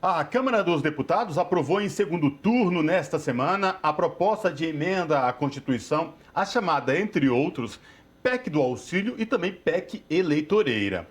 A Câmara dos Deputados aprovou em segundo turno nesta semana a proposta de emenda à Constituição, a chamada, entre outros, PEC do auxílio e também PEC eleitoreira.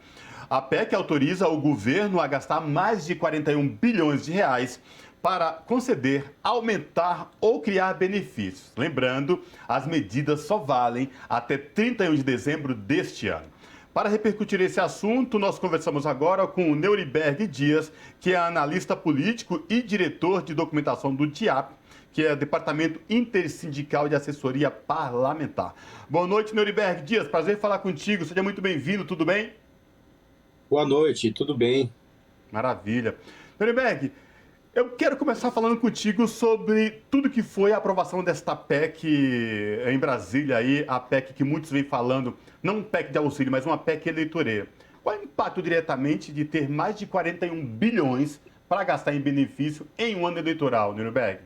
A PEC autoriza o governo a gastar mais de 41 bilhões de reais para conceder, aumentar ou criar benefícios. Lembrando, as medidas só valem até 31 de dezembro deste ano. Para repercutir esse assunto, nós conversamos agora com o Neuriberg Dias, que é analista político e diretor de documentação do DIAP, que é Departamento Intersindical de Assessoria Parlamentar. Boa noite, Neuriberg Dias. Prazer em falar contigo. Seja muito bem-vindo. Tudo bem? Boa noite, tudo bem? Maravilha. Neuriberg, eu quero começar falando contigo sobre tudo que foi a aprovação desta PEC em Brasília, aí, a PEC que muitos vêm falando, não um PEC de auxílio, mas uma PEC eleitoreira. Qual é o impacto diretamente de ter mais de 41 bilhões para gastar em benefício em um ano eleitoral, Neuriberg?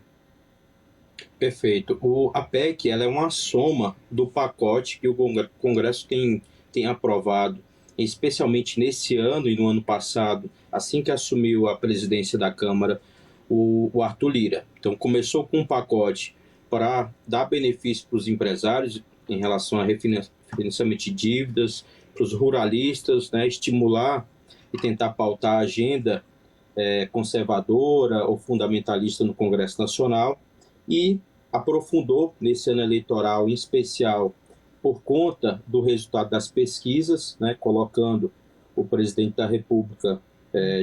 Perfeito. A PEC ela é uma soma do pacote que o Congresso tem aprovado, especialmente nesse ano e no ano passado, assim que assumiu a presidência da Câmara, o Arthur Lira. Então, começou com um pacote para dar benefício para os empresários em relação a refinanciamento de dívidas, para os ruralistas, né, estimular e tentar pautar a agenda conservadora ou fundamentalista no Congresso Nacional, e aprofundou nesse ano eleitoral, em especial por conta do resultado das pesquisas, né, colocando o presidente da República,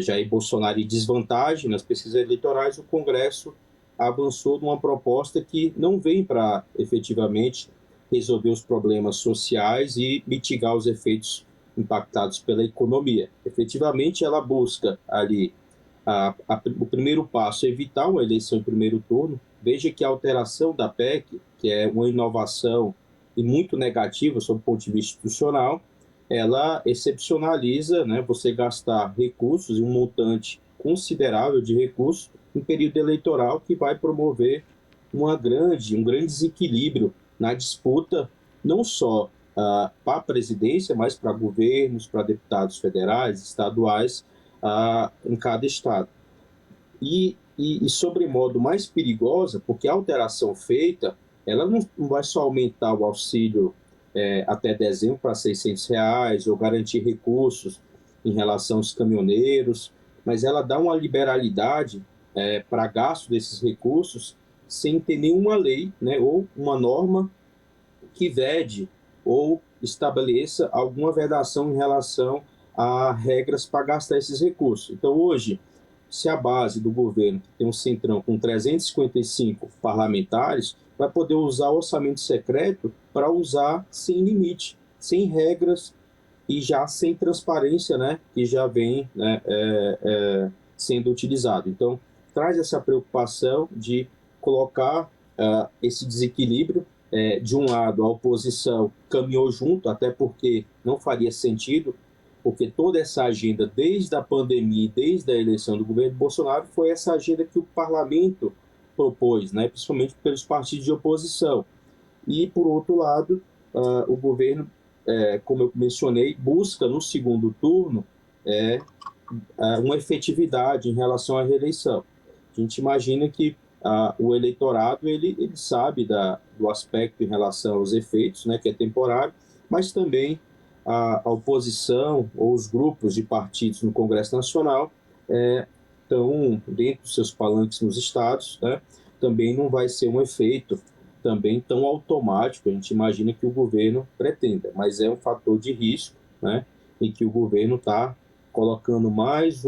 Jair Bolsonaro, em desvantagem nas pesquisas eleitorais. O Congresso avançou numa proposta que não vem para efetivamente resolver os problemas sociais e mitigar os efeitos impactados pela economia. Efetivamente, ela busca ali o primeiro passo, evitar uma eleição em primeiro turno. Veja que a alteração da PEC, que é uma inovação e muito negativa sob o ponto de vista institucional, ela excepcionaliza, né, você gastar recursos, um montante considerável de recursos, em período eleitoral, que vai promover um grande desequilíbrio na disputa, não só para a presidência, mas para governos, para deputados federais, estaduais, em cada estado. E sobremodo mais perigosa, porque a alteração feita, ela não vai só aumentar o auxílio até dezembro para R$ 600, ou garantir recursos em relação aos caminhoneiros, mas ela dá uma liberalidade para gasto desses recursos sem ter nenhuma lei, né, ou uma norma que vede ou estabeleça alguma vedação em relação a regras para gastar esses recursos. Então, hoje, se a base do governo, que tem um centrão com 355 parlamentares, vai poder usar o orçamento secreto para usar sem limite, sem regras e já sem transparência, né, que já vem, né, sendo utilizado. Então, traz essa preocupação de colocar esse desequilíbrio. De um lado, a oposição caminhou junto, até porque não faria sentido, porque toda essa agenda, desde a pandemia e desde a eleição do governo Bolsonaro, foi essa agenda que o parlamento propôs, né, principalmente pelos partidos de oposição. E, por outro lado, o governo, como eu mencionei, busca no segundo turno uma efetividade em relação à reeleição. A gente imagina que o eleitorado ele sabe do aspecto em relação aos efeitos, né, que é temporário, mas também a oposição ou os grupos de partidos no Congresso Nacional estão dentro dos seus palanques nos estados, né, também não vai ser um efeito também tão automático, a gente imagina que o governo pretenda, mas é um fator de risco, né, em que o governo está colocando mais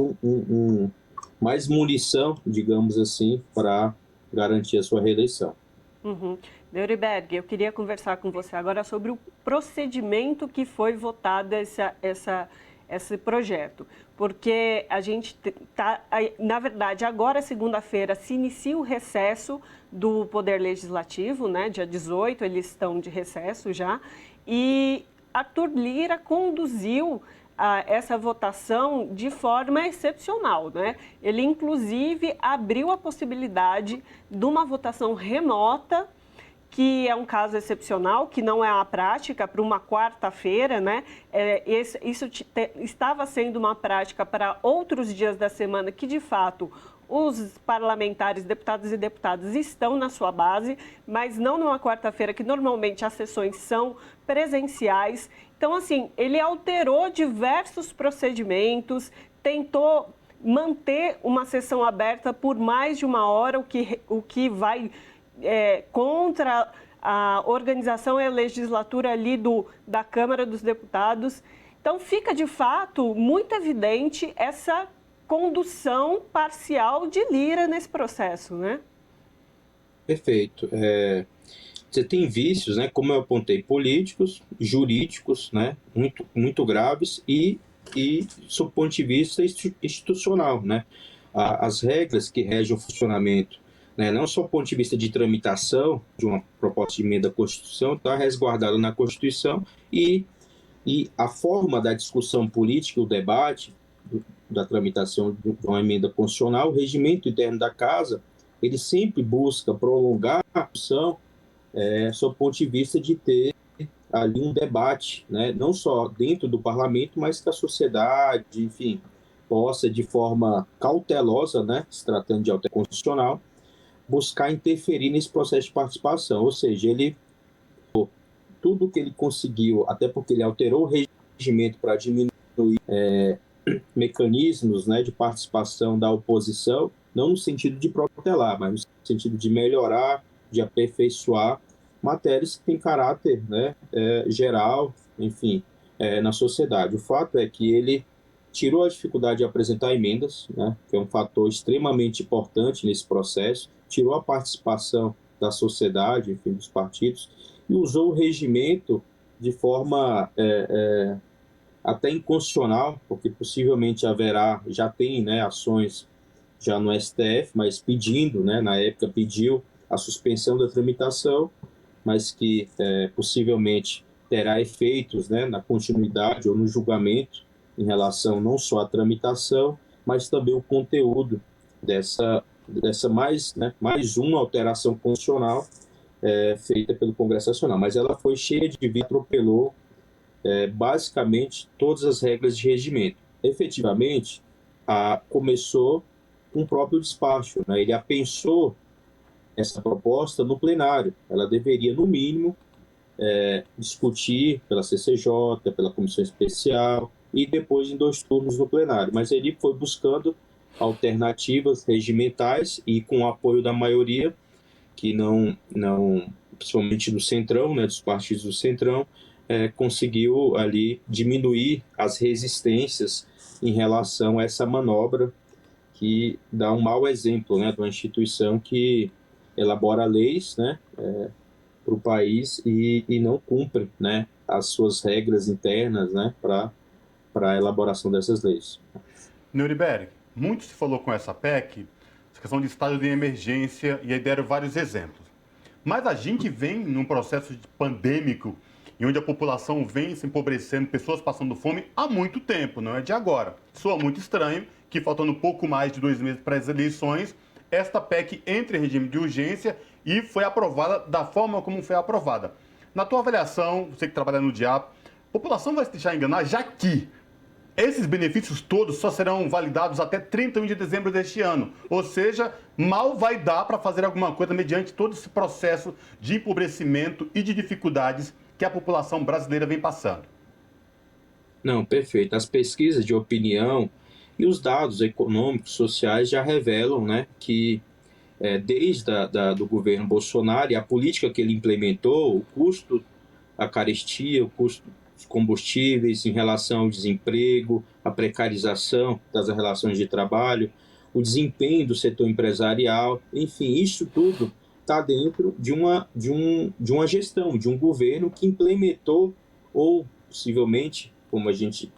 mais munição, digamos assim, para garantir a sua reeleição. Uhum. Neuriberg, eu queria conversar com você agora sobre o procedimento que foi votado esse projeto, porque a gente está, na verdade, agora, segunda-feira, se inicia o recesso do Poder Legislativo, né? Dia 18, eles estão de recesso já, e Arthur Lira conduziu essa votação de forma excepcional, né? Ele, inclusive, abriu a possibilidade de uma votação remota que é um caso excepcional, que não é a prática para uma quarta-feira, né? Isso estava sendo uma prática para outros dias da semana que, de fato, os parlamentares, deputados e deputadas estão na sua base, mas não numa quarta-feira, que normalmente as sessões são presenciais. Então, assim, ele alterou diversos procedimentos, tentou manter uma sessão aberta por mais de uma hora, o que vai contra a organização e a legislatura ali da Câmara dos Deputados. Então, fica de fato muito evidente essa condução parcial de Lira nesse processo, né? Perfeito. Você tem vícios, né, como eu apontei, políticos, jurídicos, né, muito, muito graves e sob o ponto de vista institucional, né? As regras que regem o funcionamento, né, não só do ponto de vista de tramitação de uma proposta de emenda à Constituição, está resguardada na Constituição e a forma da discussão política, o debate da tramitação de uma emenda constitucional, o regimento interno da Casa, ele sempre busca prolongar a discussão sob o ponto de vista de ter ali um debate, né, não só dentro do parlamento, mas que a sociedade, enfim, possa, de forma cautelosa, né, se tratando de alteração constitucional, buscar interferir nesse processo de participação. Ou seja, tudo que ele conseguiu, até porque ele alterou o regimento para diminuir mecanismos, né, de participação da oposição, não no sentido de protelar, mas no sentido de melhorar, de aperfeiçoar matérias que têm caráter, né, geral, enfim, na sociedade. O fato é que ele tirou a dificuldade de apresentar emendas, né, que é um fator extremamente importante nesse processo, tirou a participação da sociedade, enfim, dos partidos, e usou o regimento de forma até inconstitucional, porque possivelmente já tem, né, ações já no STF, mas pedindo, né, na época pediu a suspensão da tramitação, mas que possivelmente terá efeitos, né, na continuidade ou no julgamento em relação não só à tramitação, mas também o conteúdo dessa mais uma alteração constitucional feita pelo Congresso Nacional. Mas ela foi cheia de vícios, atropelou basicamente todas as regras de regimento. Efetivamente, começou com o próprio despacho, né? Ele apensou essa proposta no plenário. Ela deveria, no mínimo, discutir pela CCJ, pela Comissão Especial e depois em 2 turnos no plenário. Mas ele foi buscando alternativas regimentais e com o apoio da maioria, que não principalmente do Centrão, né, dos partidos do Centrão, conseguiu ali diminuir as resistências em relação a essa manobra que dá um mau exemplo, né, de uma instituição que elabora leis, né, para o país e não cumpre, né, as suas regras internas, né, para a elaboração dessas leis. Nuremberg, muito se falou com essa PEC, essa questão de estado de emergência, e aí deram vários exemplos. Mas a gente vem num processo pandêmico, em onde a população vem se empobrecendo, pessoas passando fome há muito tempo, não é de agora. Soa muito estranho que, faltando pouco mais de 2 meses para as eleições, esta PEC entre em regime de urgência e foi aprovada da forma como foi aprovada. Na tua avaliação, você que trabalha no DIAP, a população vai se deixar enganar, já que esses benefícios todos só serão validados até 31 de dezembro deste ano. Ou seja, mal vai dar para fazer alguma coisa mediante todo esse processo de empobrecimento e de dificuldades que a população brasileira vem passando. Não, perfeito. As pesquisas de opinião e os dados econômicos, sociais já revelam, né, que desde do governo Bolsonaro e a política que ele implementou, o custo da carestia, o custo dos combustíveis em relação ao desemprego, a precarização das relações de trabalho, o desempenho do setor empresarial, enfim, isso tudo está dentro de uma gestão, de um governo que implementou ou, possivelmente, como a gente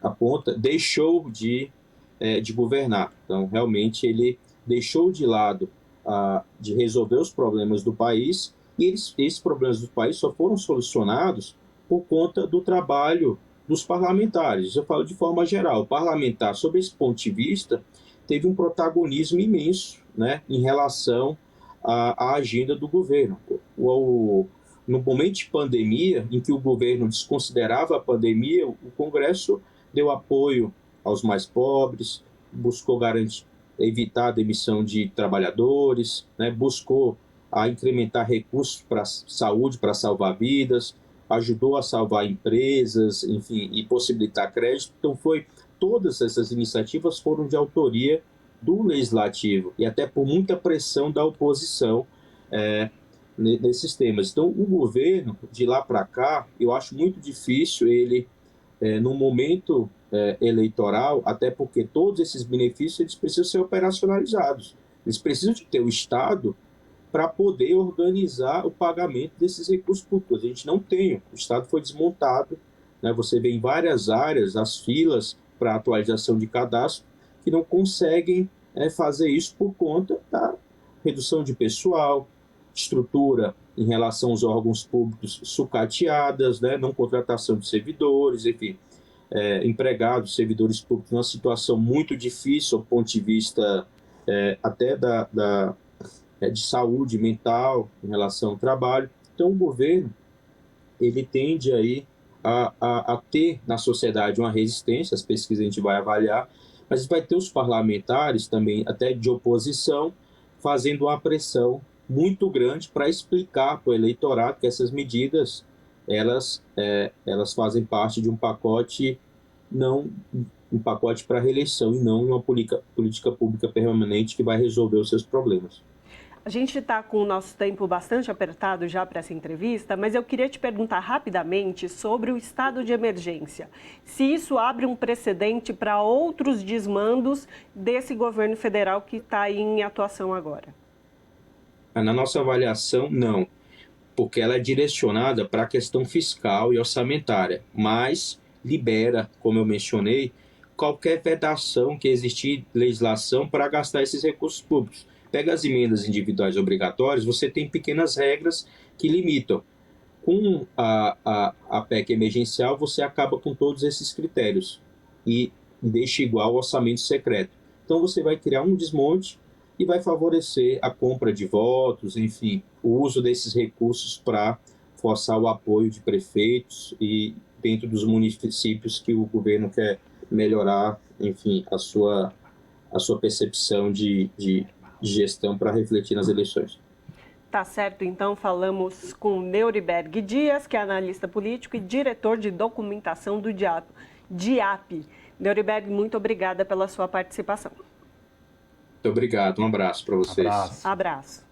aponta, deixou de governar. Então, realmente, ele deixou de lado de resolver os problemas do país e esses problemas do país só foram solucionados por conta do trabalho dos parlamentares. Eu falo de forma geral. O parlamentar, sob esse ponto de vista, teve um protagonismo imenso, né, em relação a agenda do governo. No momento de pandemia, em que o governo desconsiderava a pandemia, o Congresso deu apoio aos mais pobres, buscou evitar a demissão de trabalhadores, né, buscou incrementar recursos para saúde, para salvar vidas, ajudou a salvar empresas, enfim, e possibilitar crédito. Então, todas essas iniciativas foram de autoria do Legislativo e até por muita pressão da oposição nesses temas. Então, o governo, de lá para cá, eu acho muito difícil ele, no momento eleitoral, até porque todos esses benefícios eles precisam ser operacionalizados. Eles precisam de ter o Estado para poder organizar o pagamento desses recursos públicos. A gente não tem, o Estado foi desmontado, né? Você vê em várias áreas as filas para atualização de cadastro que não conseguem fazer isso por conta da redução de pessoal, estrutura em relação aos órgãos públicos sucateadas, né? Não contratação de servidores, enfim, empregados, servidores públicos numa situação muito difícil do ponto de vista até de saúde mental em relação ao trabalho. Então, o governo ele tende aí a ter na sociedade uma resistência, as pesquisas a gente vai avaliar, mas vai ter os parlamentares também, até de oposição, fazendo uma pressão muito grande para explicar para o eleitorado que essas medidas elas fazem parte de um pacote para reeleição e não uma política pública permanente que vai resolver os seus problemas. A gente está com o nosso tempo bastante apertado já para essa entrevista, mas eu queria te perguntar rapidamente sobre o estado de emergência. Se isso abre um precedente para outros desmandos desse governo federal que está em atuação agora? Na nossa avaliação, não, porque ela é direcionada para a questão fiscal e orçamentária, mas libera, como eu mencionei, qualquer vedação que existir legislação para gastar esses recursos públicos. Pega as emendas individuais obrigatórias, você tem pequenas regras que limitam. Com a PEC emergencial, você acaba com todos esses critérios e deixa igual ao orçamento secreto. Então, você vai criar um desmonte e vai favorecer a compra de votos, enfim, o uso desses recursos para forçar o apoio de prefeitos e dentro dos municípios que o governo quer melhorar, enfim, a sua percepção de gestão para refletir nas eleições. Tá certo, então falamos com Neuriberg Dias, que é analista político e diretor de documentação do DIAP. Neuriberg, muito obrigada pela sua participação. Muito obrigado, um abraço para vocês. Abraço.